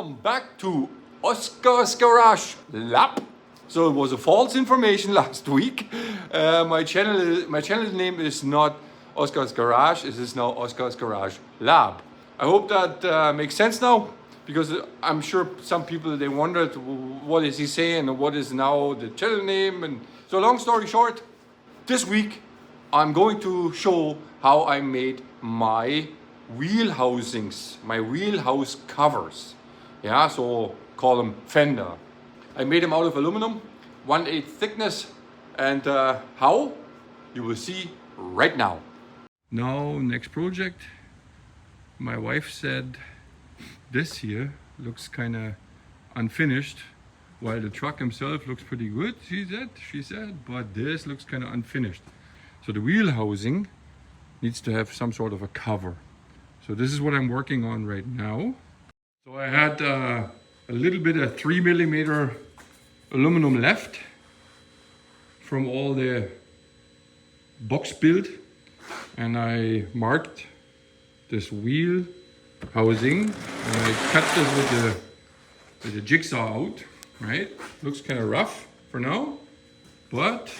welcome back to Oscar's Garage Lab. So it was a false information last week. My channel name is not Oscar's Garage. It is now Oscar's Garage Lab. I hope that makes sense now, because I'm sure some people, they wondered what is he saying and what is now the channel name. And so long story short, this week I'm going to show how I made my wheel housings, my wheelhouse covers. Yeah, so call them Fender. I made them out of aluminum, 1/8 thickness, and how? You will see right now. Now, next project. My wife said this here looks kind of unfinished, while the truck himself looks pretty good, she said, but this looks kind of unfinished. So the wheel housing needs to have some sort of a cover. So this is what I'm working on right now. So I had a little bit of 3mm aluminum left from all the box build, and I marked this wheel housing, and I cut this with the jigsaw out, right? Looks kind of rough for now, but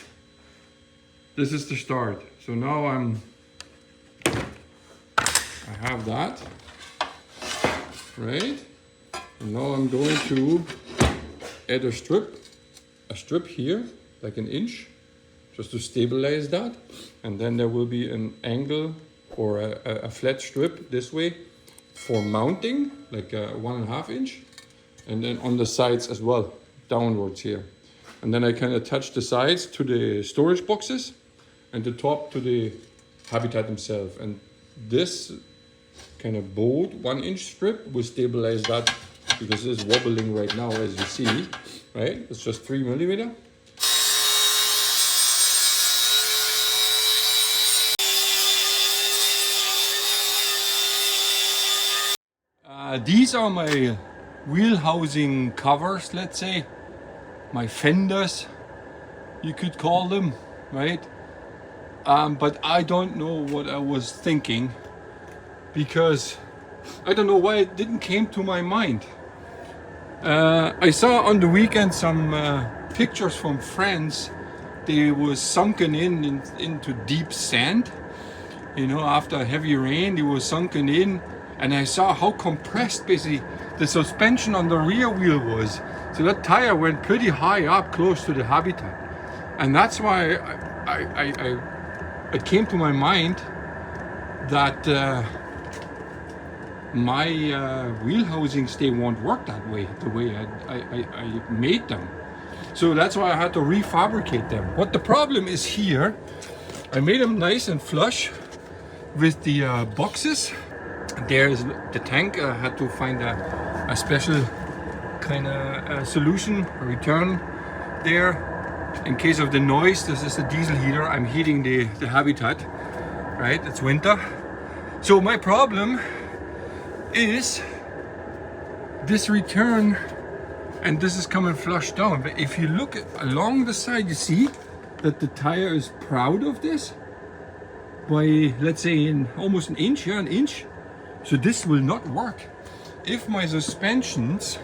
this is the start. So now I have that, right? And now I'm going to add a strip here, like an inch, just to stabilize that. And then there will be an angle or a flat strip this way for mounting, like a 1.5 inch. And then on the sides as well, downwards here. And then I kind of attach the sides to the storage boxes and the top to the habitat himself. And this kind of bowed 1-inch strip will stabilize that, because it's wobbling right now, as you see, right? It's just 3mm. These are my wheel housing covers, let's say, my fenders, you could call them, right? But I don't know what I was thinking, because I don't know why it didn't came to my mind. I saw on the weekend some pictures from friends. They was sunken into deep sand. You know, after heavy rain, they was sunken in, and I saw how compressed basically the suspension on the rear wheel was. So that tire went pretty high up, close to the habitat, and that's why it came to my mind that my wheel housings, they won't work that way, the way I made them. So that's why I had to refabricate them. What the problem is here, I made them nice and flush with the boxes. There's the tank. I had to find a special kind of solution, a return there. In case of the noise, this is a diesel heater. I'm heating the habitat, right? It's winter. So my problem is this return, and this is coming flush down. But if you look along the side, you see that the tire is proud of this by, let's say, in almost an inch, an inch. So this will not work. If my suspensions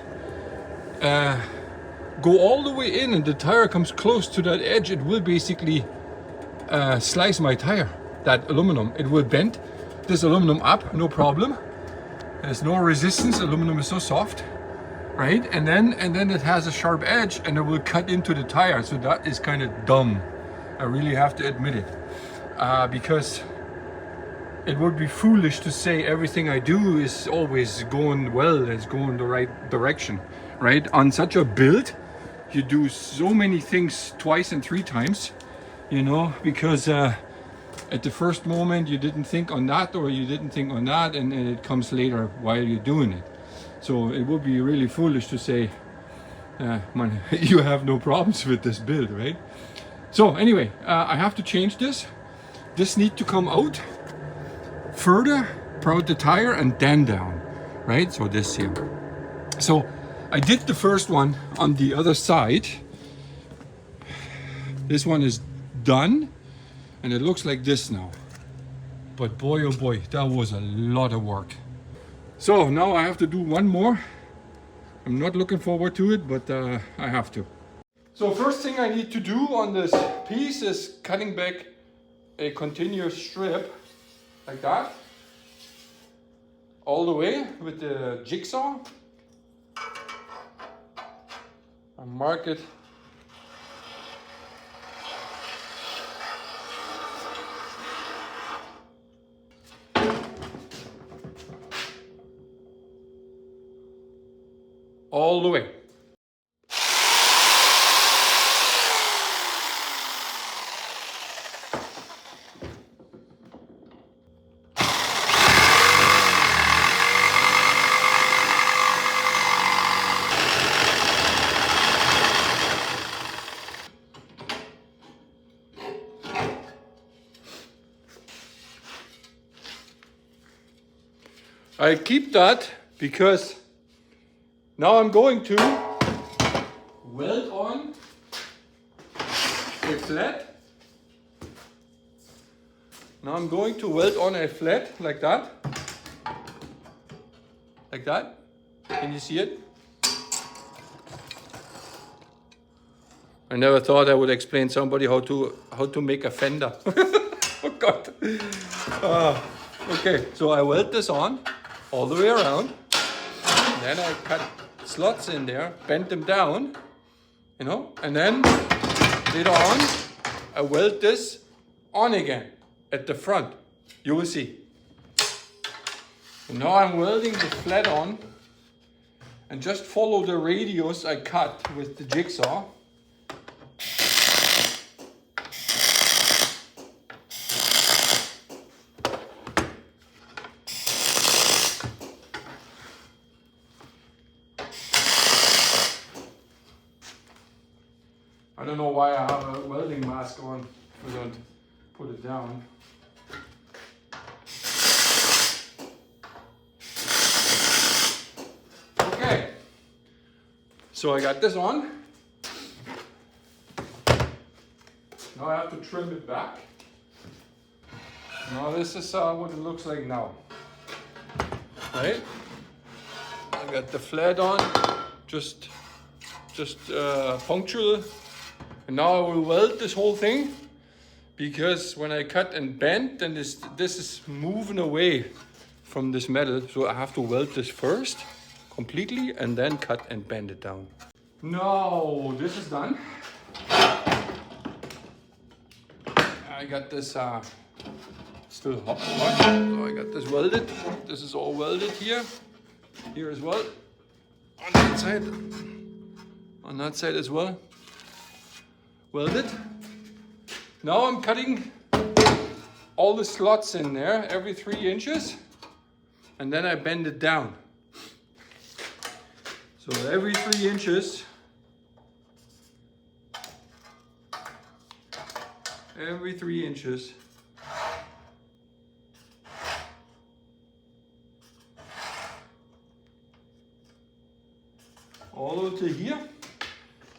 go all the way in and the tire comes close to that edge, it will basically slice my tire, that aluminum. It will bend this aluminum up, no problem. There's no resistance, aluminum is so soft, right? And then it has a sharp edge and it will cut into the tire. So that is kind of dumb. I really have to admit it, because it would be foolish to say everything I do is always going well, it's going the right direction, right? On such a build, you do so many things twice and 3 times, you know, because at the first moment you didn't think on that, or you didn't think on that, and it comes later while you're doing it. So it would be really foolish to say, man, you have no problems with this build, right? So anyway, I have to change this. This needs to come out further, proud the tire, and then down, right? So this here. So I did the first one on the other side. This one is done, and it looks like this now. But boy, oh boy, that was a lot of work. So now I have to do one more I'm not looking forward to it, but I have to. So first thing I need to do on this piece is cutting back a continuous strip like that, all the way with the jigsaw. I mark it all the way. I keep that because now I'm going to weld on a flat. Now I'm going to weld on a flat like that. Like that. Can you see it? I never thought I would explain somebody how to make a fender. Oh God. Okay, so I weld this on all the way around. Then I cut slots in there, bend them down, you know, and then later on I weld this on again at the front. You will see. And now I'm welding the flat on, and just follow the radius I cut with the jigsaw. I don't know why I have a welding mask on. I don't put it down. Okay, so I got this on. Now I have to trim it back. Now this is what it looks like now. Right? I got the flat on, just punctual. And now I will weld this whole thing, because when I cut and bend, then this is moving away from this metal. So I have to weld this first completely and then cut and bend it down. Now this is done. I got this still hot. So I got this welded. This is all welded here. Here as well. On that side. On that side as well. Welded. Now I'm cutting all the slots in there every 3 inches, and then I bend it down. So every 3 inches, all the way to here,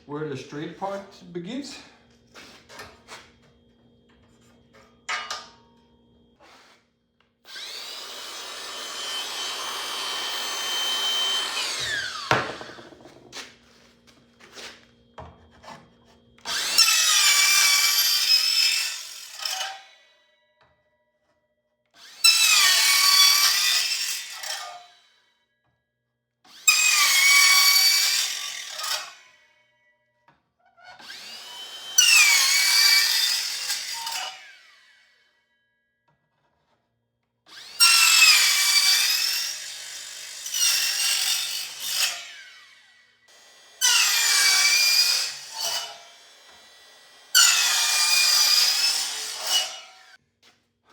where the straight part begins.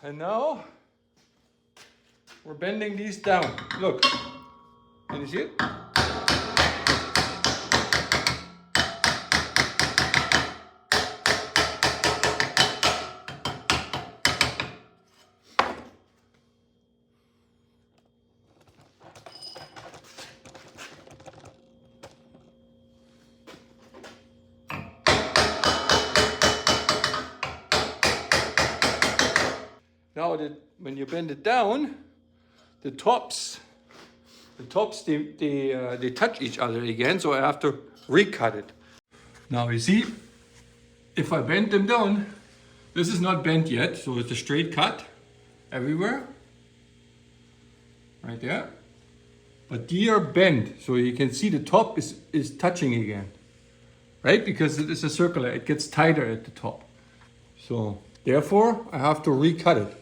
And now we're bending these down. Look, can you see it? Now when you bend it down, the tops the tops, they touch each other again, so I have to recut it. Now you see, if I bend them down, this is not bent yet, so it's a straight cut everywhere, right there. But they are bent, so you can see the top is touching again, right? Because it is a circular, it gets tighter at the top. So therefore, I have to recut it.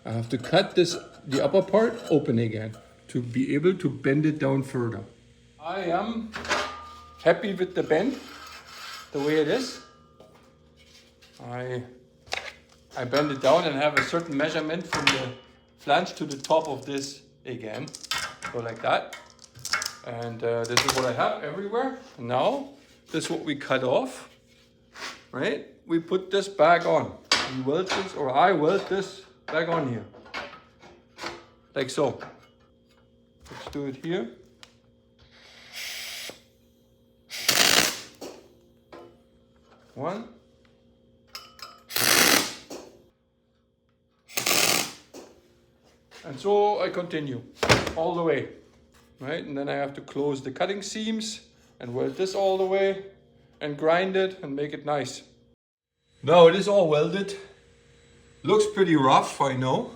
I have to cut the upper part open again to be able to bend it down further. I am happy with the bend, the way it is. I bend it down and have a certain measurement from the flange to the top of this again. So like that. And this is what I have everywhere. Now, this is what we cut off, right? We put this back on. We weld this, or I weld this back on here. Like so. Let's do it here. One. And so I continue all the way, right? And then I have to close the cutting seams and weld this all the way and grind it and make it nice. Now it is all welded. Looks pretty rough, I know,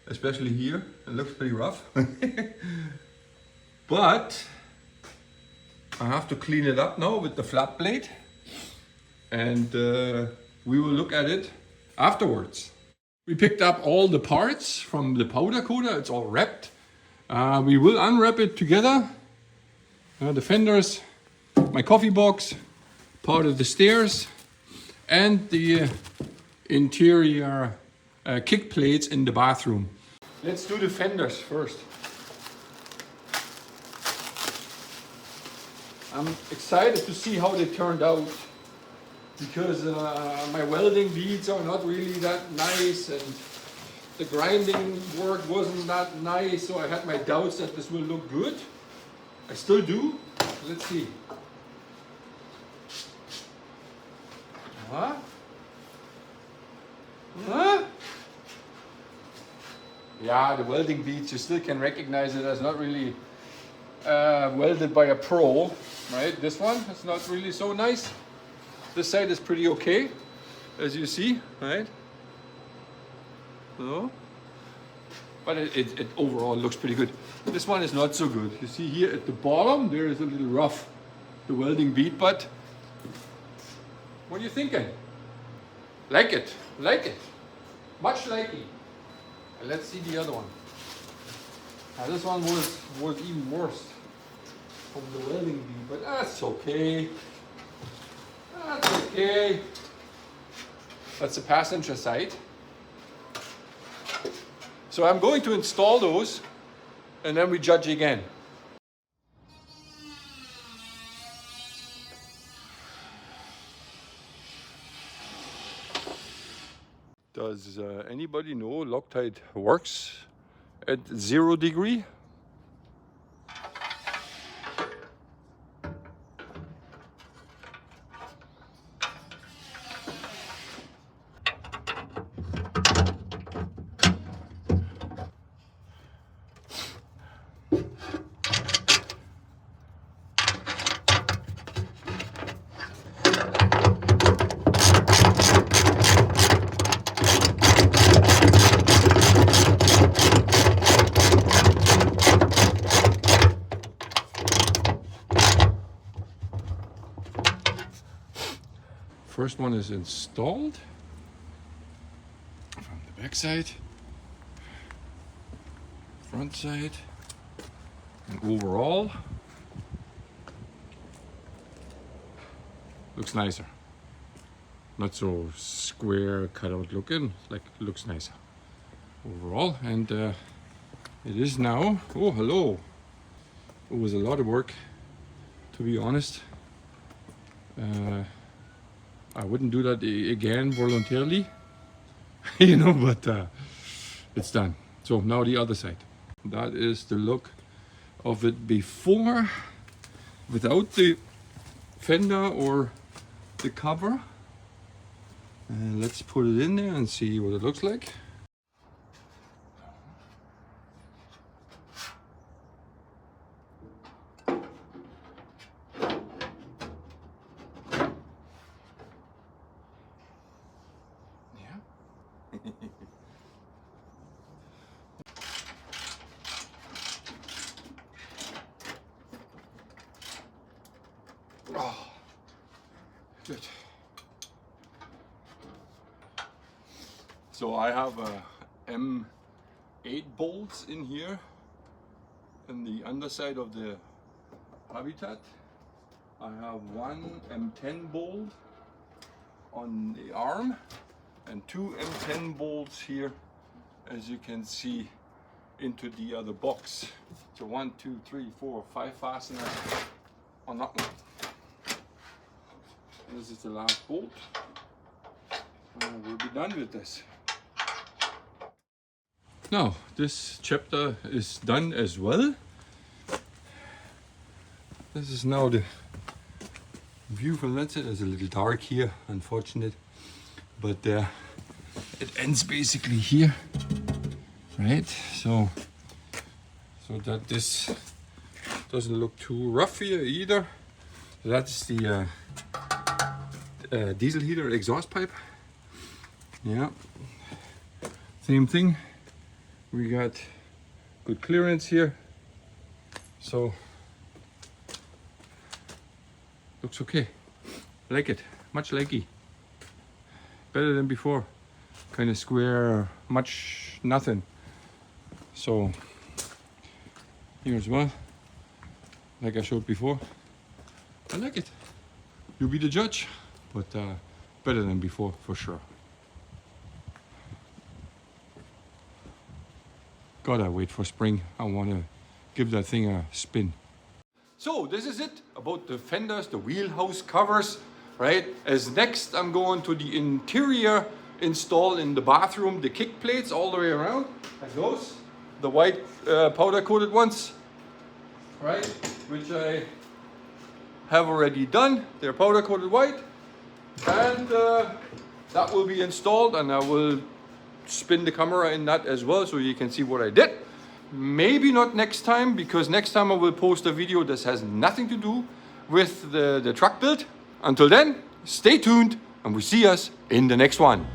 especially here. It looks pretty rough. But I have to clean it up now with the flat blade, and we will look at it afterwards. We picked up all the parts from the powder coater. It's all wrapped. We will unwrap it together. The fenders, my coffee box, part of the stairs, and the interior kick plates in the bathroom. Let's do the fenders first. I'm excited to see how they turned out, because my welding beads are not really that nice, and the grinding work wasn't that nice, so I had my doubts that this will look good. I still do. Let's see. Huh? Huh? Yeah, the welding beads, you still can recognize it as not really welded by a pro, right? This one is not really so nice. This side is pretty okay, as you see, right? So, but it overall looks pretty good. This one is not so good. You see here at the bottom, there is a little rough, the welding bead, but what are you thinking? Like it, like it, much like it. And let's see the other one. Now this one was even worse from the welding bead, but that's okay. That's okay. That's the passenger side. So I'm going to install those and then we judge again. Does anybody know Loctite works at 0 degree? First one is installed from the back side, front side, and overall looks nicer. Not so square cutout looking, like looks nicer overall. And it is now, oh hello, it was a lot of work, to be honest. I wouldn't do that again voluntarily, you know, but it's done. So now the other side. That is the look of it before, without the fender or the cover. And let's put it in there and see what it looks like. Oh, good. So I have M8 bolts in here in the underside of the habitat. I have one M10 bolt on the arm and two M10 bolts here, as you can see, into the other box. So 1, 2, 3, 4, 5 fasteners on that one. This is the last bolt. And we'll be done with this. Now, this chapter is done as well. This is now the view from that side. It's a little dark here, unfortunate, but it ends basically here, right? So that this doesn't look too rough here either. That's the diesel heater exhaust pipe. Yeah, same thing. We got good clearance here, so looks okay. Like it, much likey. Better than before. Kind of square, much nothing. So here as well, like I showed before. I like it. You be the judge, but better than before for sure. Gotta wait for spring. I want to give that thing a spin. So this is it about the fenders, the wheelhouse covers, right? As next I'm going to the interior install in the bathroom, the kick plates all the way around, like those, the white powder coated ones, right? Which I have already done. They're powder coated white, and that will be installed, and I will spin the camera in that as well so you can see what I did. Maybe not next time, because next time I will post a video that has nothing to do with the truck build. Until then, stay tuned and we'll see us in the next one.